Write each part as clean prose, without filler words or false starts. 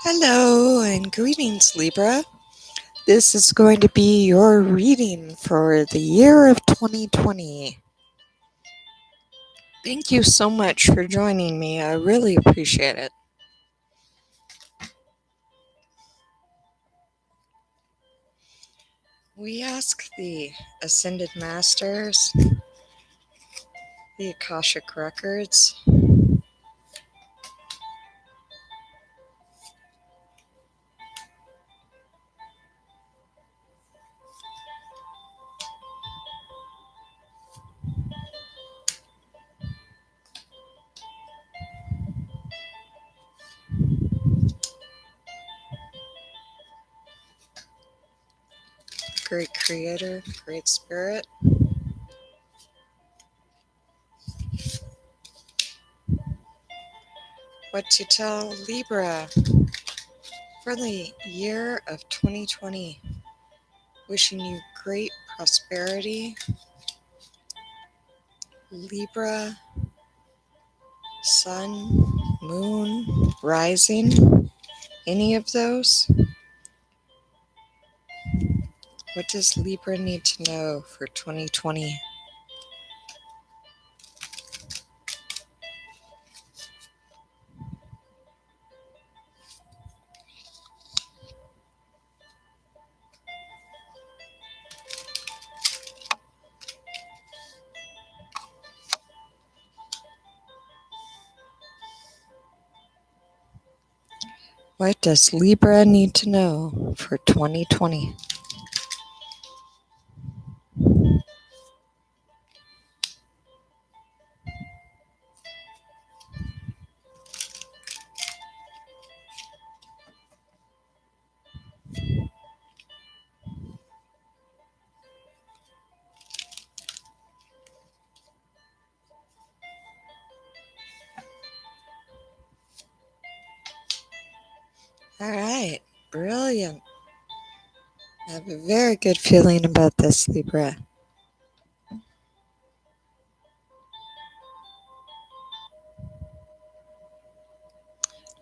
Hello and greetings, Libra. This is going to be your reading for the year of 2020. Thank you so much for joining me. I really appreciate it. We ask the Ascended Masters, the Akashic Records, Great Creator, Great Spirit, what to tell Libra for the year of 2020. Wishing you great prosperity, Libra, Sun, Moon, Rising, any of those? What does Libra need to know for 2020? What does Libra need to know for 2020? All right, brilliant. I have a very good feeling about this, Libra.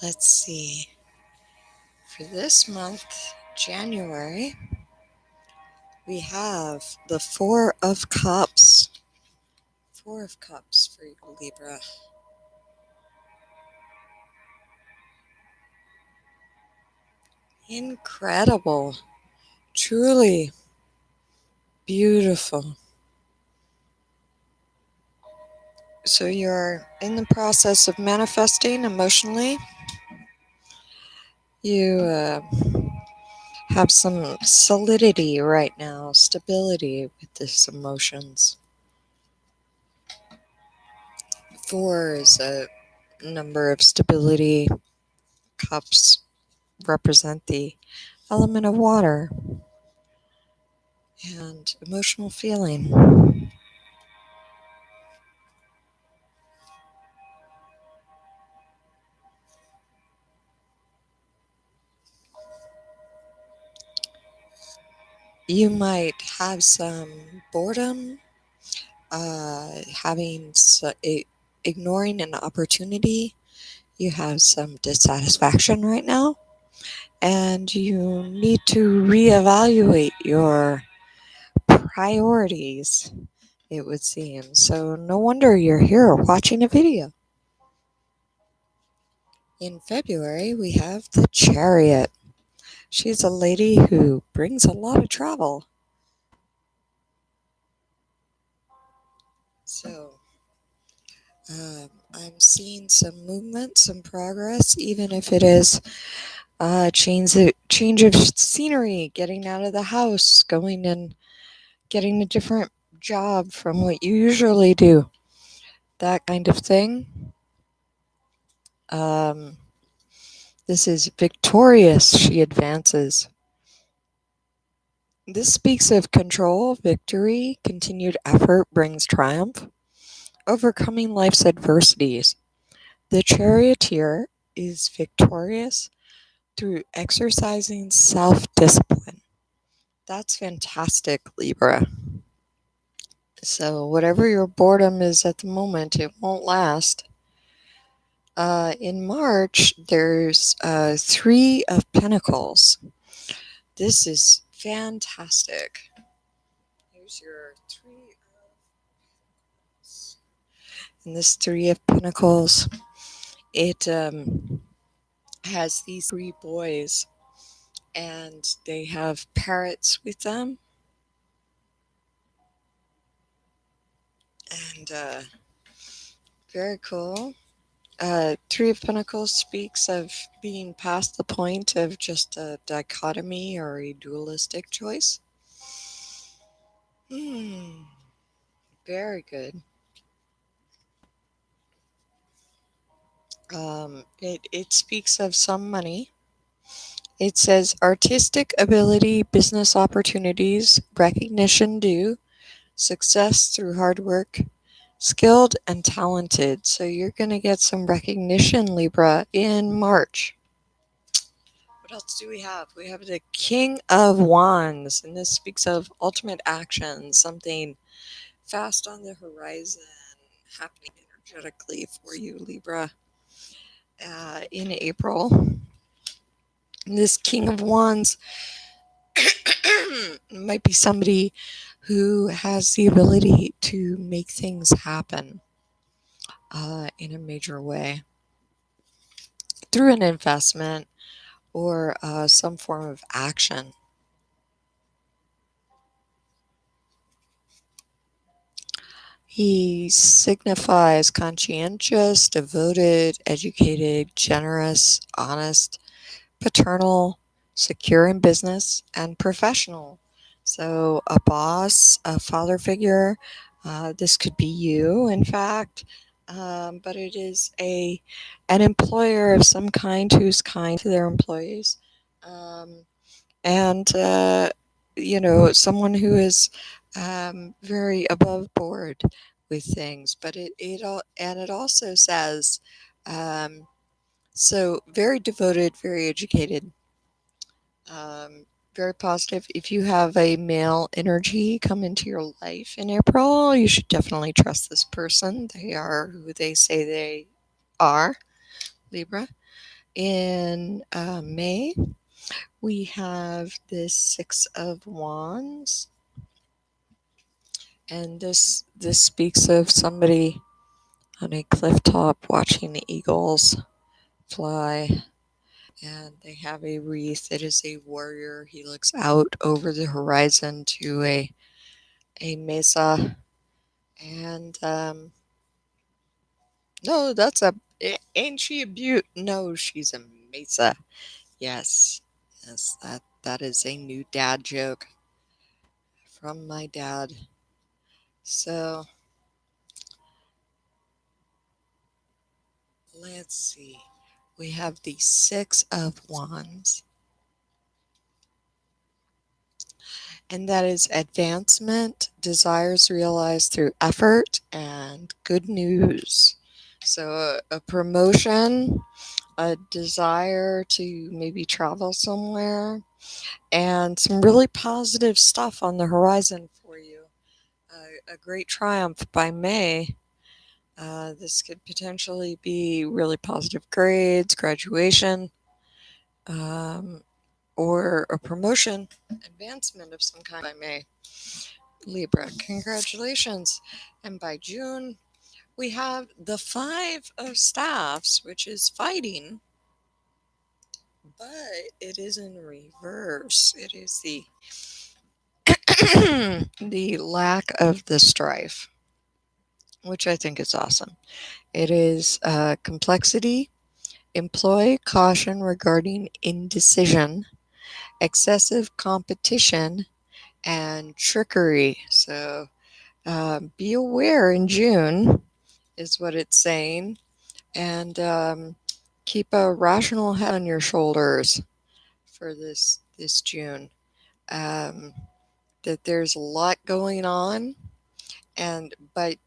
Let's see. For this month, January, we have the Four of Cups. Four of Cups for you, Libra. Incredible. Truly beautiful. So you're in the process of manifesting emotionally. You have some solidity right now, stability with these emotions. Four is a number of stability. Cups represent the element of water and emotional feeling. You might have some boredom, ignoring an opportunity. You have some dissatisfaction right now, and you need to reevaluate your priorities, it would seem. So, no wonder you're here watching a video. In February, we have the Chariot. She's a lady who brings a lot of travel. So, I'm seeing some movement, some progress, even if it is change of scenery, getting out of the house, going and getting a different job from what you usually do, that kind of thing. This is victorious, she advances. This speaks of control, victory, continued effort brings triumph, overcoming life's adversities. The charioteer is victorious through exercising self-discipline. That's fantastic, Libra. So whatever your boredom is at the moment, it won't last. In March, there's Three of Pentacles. This is fantastic. Here's your Three of Pentacles. And this Three of Pentacles, it has these three boys, and they have parrots with them. And very cool. Three of Pentacles speaks of being past the point of just a dichotomy or a dualistic choice. Very good. It speaks of some money. It says artistic ability, business opportunities, recognition due, success through hard work, skilled and talented. So you're going to get some recognition, Libra, in March. What else do we have? We have the King of Wands, and this speaks of ultimate action, something fast on the horizon happening energetically for you, Libra, in April. And this King of Wands might be somebody who has the ability to make things happen in a major way through an investment or some form of action. He signifies conscientious, devoted, educated, generous, honest, paternal, secure in business, and professional. So, a boss, a father figure, this could be you, in fact, but it is an employer of some kind who's kind to their employees. And someone who is very above board with things. But it also says so very devoted, very educated, um, very positive. If you have a male energy come into your life in April, you should definitely trust this person. They are who they say they are, Libra. In May, we have this Six of Wands, and this speaks of somebody on a cliff top watching the eagles fly, and they have a wreath. It is a warrior. He looks out over the horizon to a mesa, and no, ain't she a beaut? No, she's a mesa. Yes, yes, that is a new dad joke from my dad. So let's see. We have the Six of Wands, and that is advancement, desires realized through effort, and good news. So, a promotion, a desire to maybe travel somewhere, and some really positive stuff on the horizon for you. A great triumph by May. This could potentially be really positive grades, graduation, um, or a promotion, advancement of some kind by May. Libra, congratulations. And by June, we have the Five of Staffs, which is fighting, but it is in reverse. It is the the lack of the strife, which I think is awesome. It is complexity, employ caution regarding indecision, excessive competition, and trickery. So be aware in June, is what it's saying, and keep a rational head on your shoulders for this June. Um, that there's a lot going on, and but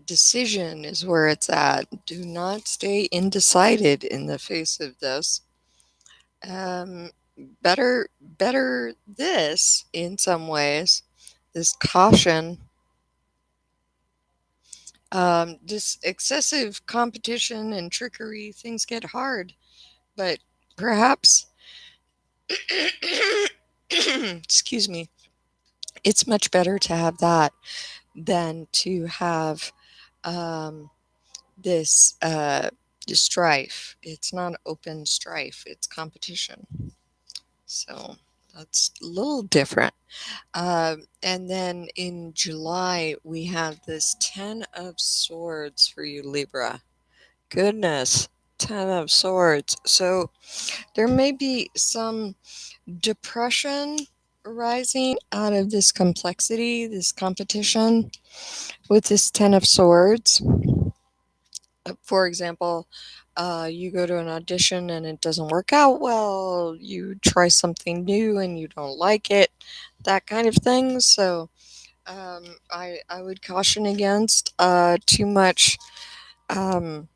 decision is where it's at. Do not stay undecided in the face of this. Um, better this in some ways. This caution This excessive competition and trickery, things get hard, but perhaps, excuse me, it's much better to have that than to have um, this strife. It's not open strife, it's competition. So that's a little different. And then in July, we have this Ten of Swords for you, Libra. Goodness, Ten of Swords. So there may be some depression arising out of this complexity, this competition with this Ten of Swords. For example, you go to an audition and it doesn't work out well, you try something new and you don't like it, that kind of thing. So I would caution against too much um,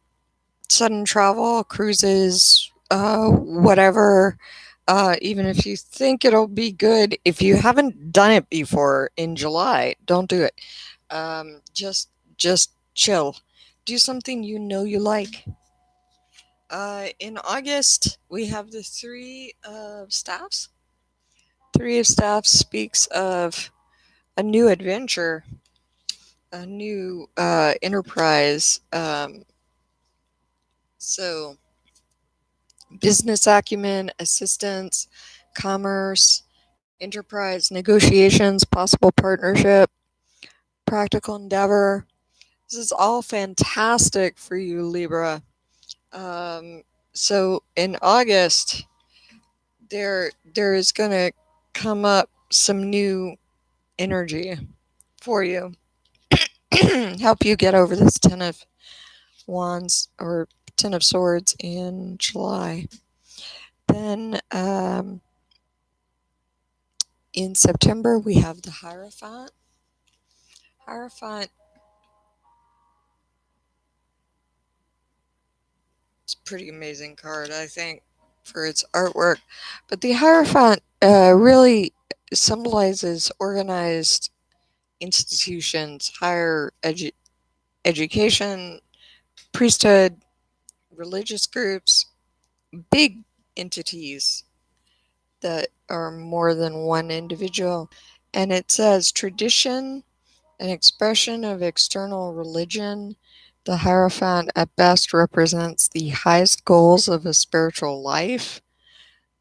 sudden travel, cruises, whatever. Even if you think it'll be good, if you haven't done it before in July, don't do it. Just chill. Do something you know you like. In August, we have the Three of Staffs. Three of Staffs speaks of a new adventure, a new enterprise. So, business acumen, assistance, commerce, enterprise, negotiations, possible partnership, practical endeavor. This is all fantastic for you, Libra. Um, so in August, there is going to come up some new energy for you. Help you get over this Ten of Wands or Ten of Swords in July. Then in September, we have the Hierophant. Hierophant is a pretty amazing card, I think, for its artwork. But the Hierophant really symbolizes organized institutions, higher education, priesthood, religious groups, big entities that are more than one individual. And it says tradition, an expression of external religion. The Hierophant at best represents the highest goals of a spiritual life.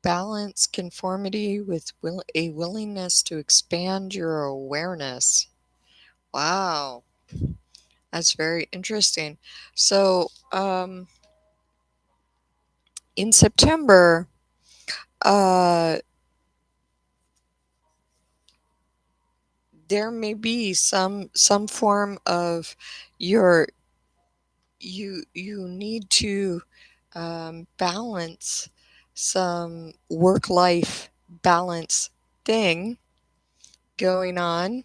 Balance, conformity with a willingness to expand your awareness. Wow, that's very interesting. So, in September, uh, there may be some form of your you need to balance some work life balance thing going on.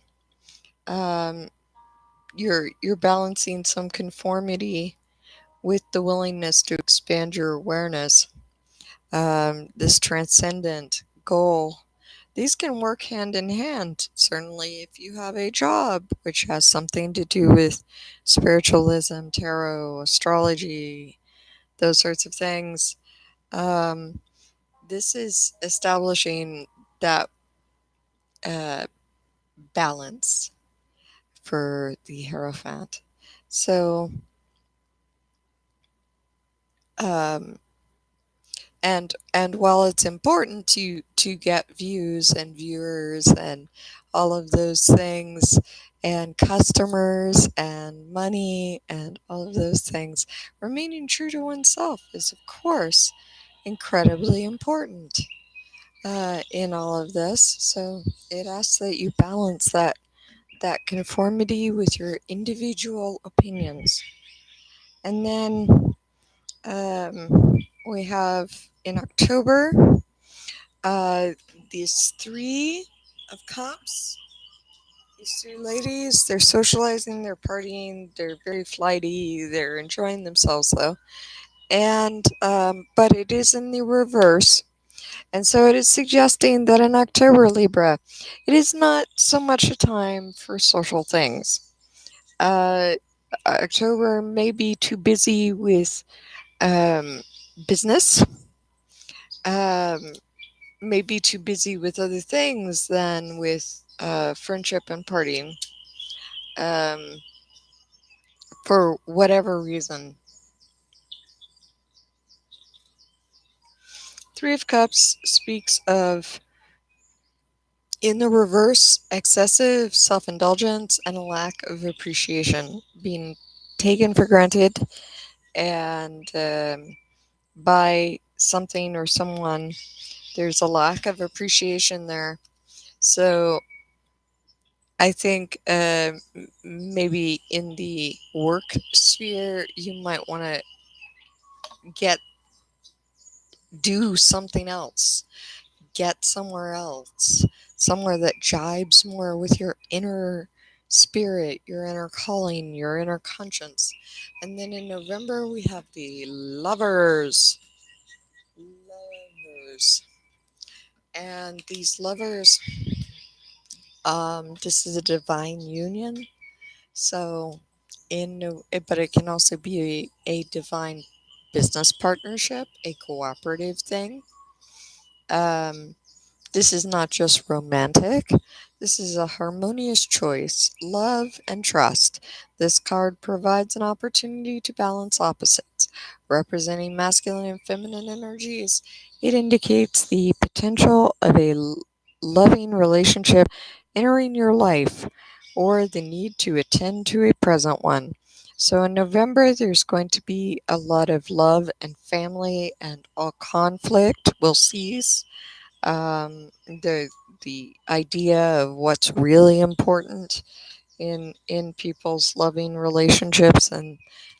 Um, you're balancing some conformity with the willingness to expand your awareness. This transcendent goal. These can work hand in hand, certainly, if you have a job which has something to do with spiritualism, tarot, astrology, those sorts of things. Um, this is establishing that uh, balance for the Hierophant. So, um, and while it's important to get views and viewers and all of those things and customers and money and all of those things, remaining true to oneself is of course incredibly important in all of this. So it asks that you balance that conformity with your individual opinions. And then we have in October uh, these Three of Cups. These three ladies, they're socializing, they're partying, they're very flighty, they're enjoying themselves though. And but it is in the reverse. And so it is suggesting that in October, Libra, it is not so much a time for social things. Uh, October may be too busy with business, um, may be too busy with other things than with friendship and partying. Um, for whatever reason. Three of Cups speaks of, in the reverse, excessive self indulgence and a lack of appreciation, being taken for granted and by something or someone. There's a lack of appreciation there. So I think maybe in the work sphere, you might want to get do something else, get somewhere else, somewhere that jibes more with your inner spirit, your inner calling, your inner conscience. And then in November, we have the lovers. Lovers. And these lovers, this is a divine union. So, but it can also be a divine business partnership, a cooperative thing. Um, This is not just romantic. This is a harmonious choice, love and trust. This card provides an opportunity to balance opposites, representing masculine and feminine energies. It indicates the potential of a loving relationship entering your life or the need to attend to a present one. So in November, there's going to be a lot of love and family, and all conflict will cease. The idea of what's really important in people's loving relationships and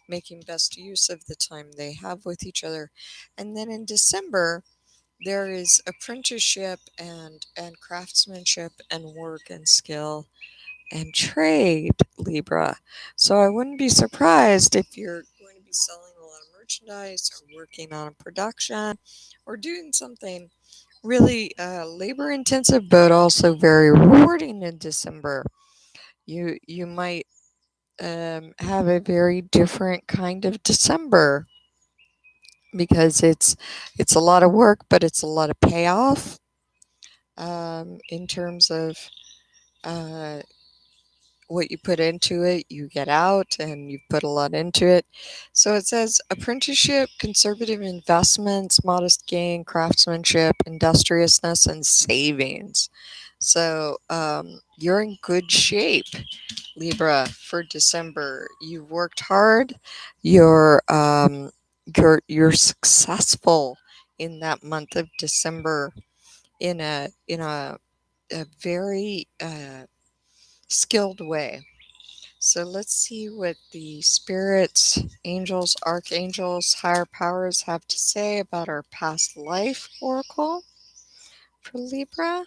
making best use of the time they have with each other. And then in December, there is apprenticeship and craftsmanship and work and skill and trade, Libra. So I wouldn't be surprised if you're going to be selling a lot of merchandise or working on a production or doing something really labor intensive, but also very rewarding in December. You might have a very different kind of December because it's a lot of work, but it's a lot of payoff in terms of uh, what you put into it, you get out, and you put a lot into it. So it says apprenticeship, conservative investments, modest gain, craftsmanship, industriousness, and savings. So you're in good shape, Libra, for December. You've worked hard. You're successful in that month of December in a very skilled way. So let's see what the spirits, angels, archangels, higher powers have to say about our past life oracle for Libra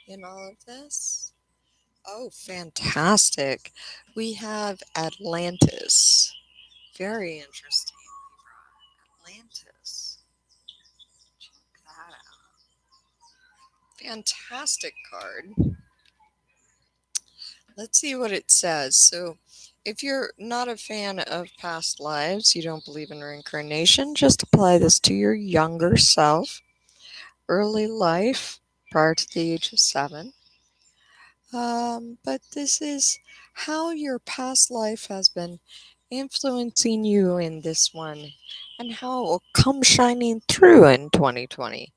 in all of this. Oh, fantastic. We have Atlantis. Very interesting, Libra. Atlantis. Check that out. Fantastic card. Let's see what it says. So, if you're not a fan of past lives, you don't believe in reincarnation, just apply this to your younger self, early life, prior to the age of 7. But this is how your past life has been influencing you in this one and how it will come shining through in 2020.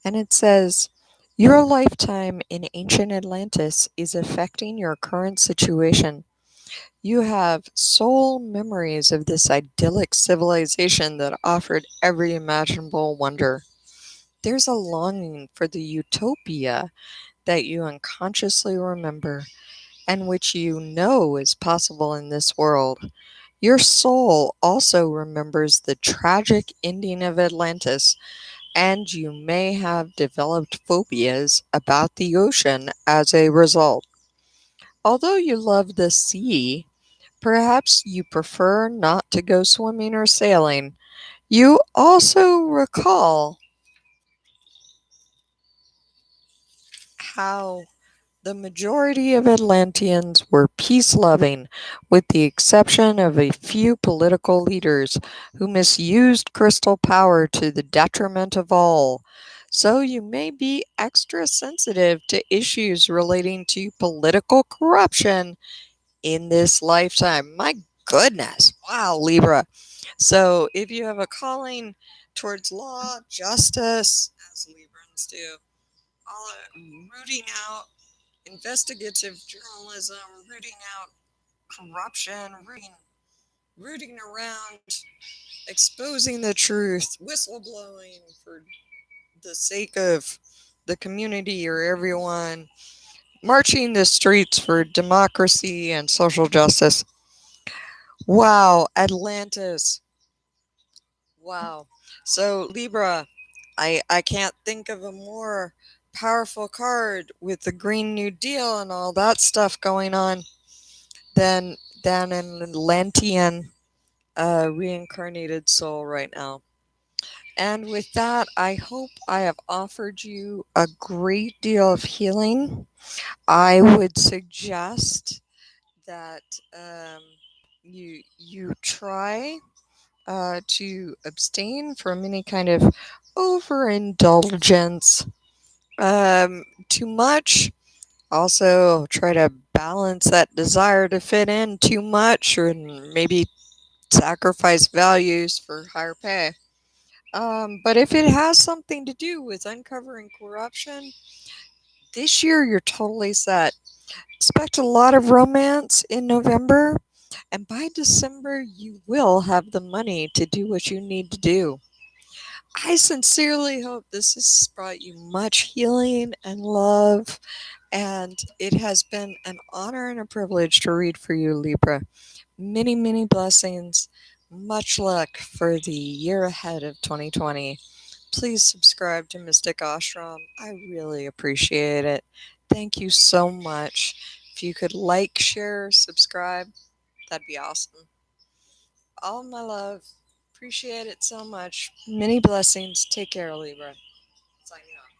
And it says, your lifetime in ancient Atlantis is affecting your current situation. You have soul memories of this idyllic civilization that offered every imaginable wonder. There's a longing for the utopia that you unconsciously remember and which you know is possible in this world. Your soul also remembers the tragic ending of Atlantis, and you may have developed phobias about the ocean as a result. Although you love the sea, perhaps you prefer not to go swimming or sailing. You also recall how The majority of Atlanteans were peace loving, with the exception of a few political leaders who misused crystal power to the detriment of all. So you may be extra sensitive to issues relating to political corruption in this lifetime. My goodness. Wow, Libra. So if you have a calling towards law, justice, as Librans do, all rooting out investigative journalism, rooting out corruption, rooting around exposing the truth, whistleblowing for the sake of the community or everyone, marching the streets for democracy and social justice. Wow, Atlantis. Wow. So, Libra, I can't think of a more powerful card with the Green New Deal and all that stuff going on than than an Atlantean reincarnated soul right now. And with that, I hope I have offered you a great deal of healing. I would suggest that you try to abstain from any kind of overindulgence. Too much. Also, try to balance that desire to fit in too much, or maybe sacrifice values for higher pay. But if it has something to do with uncovering corruption, this year you're totally set. Expect a lot of romance in November, and by December, you will have the money to do what you need to do. I sincerely hope this has brought you much healing and love, and it has been an honor and a privilege to read for you, Libra. Many, many blessings. Much luck for the year ahead of 2020. Please subscribe to Mystic Ashram. I really appreciate it. Thank you so much. If you could like, share, subscribe, that'd be awesome. All my love. Appreciate it so much. Many blessings. Take care, Libra. Signing off.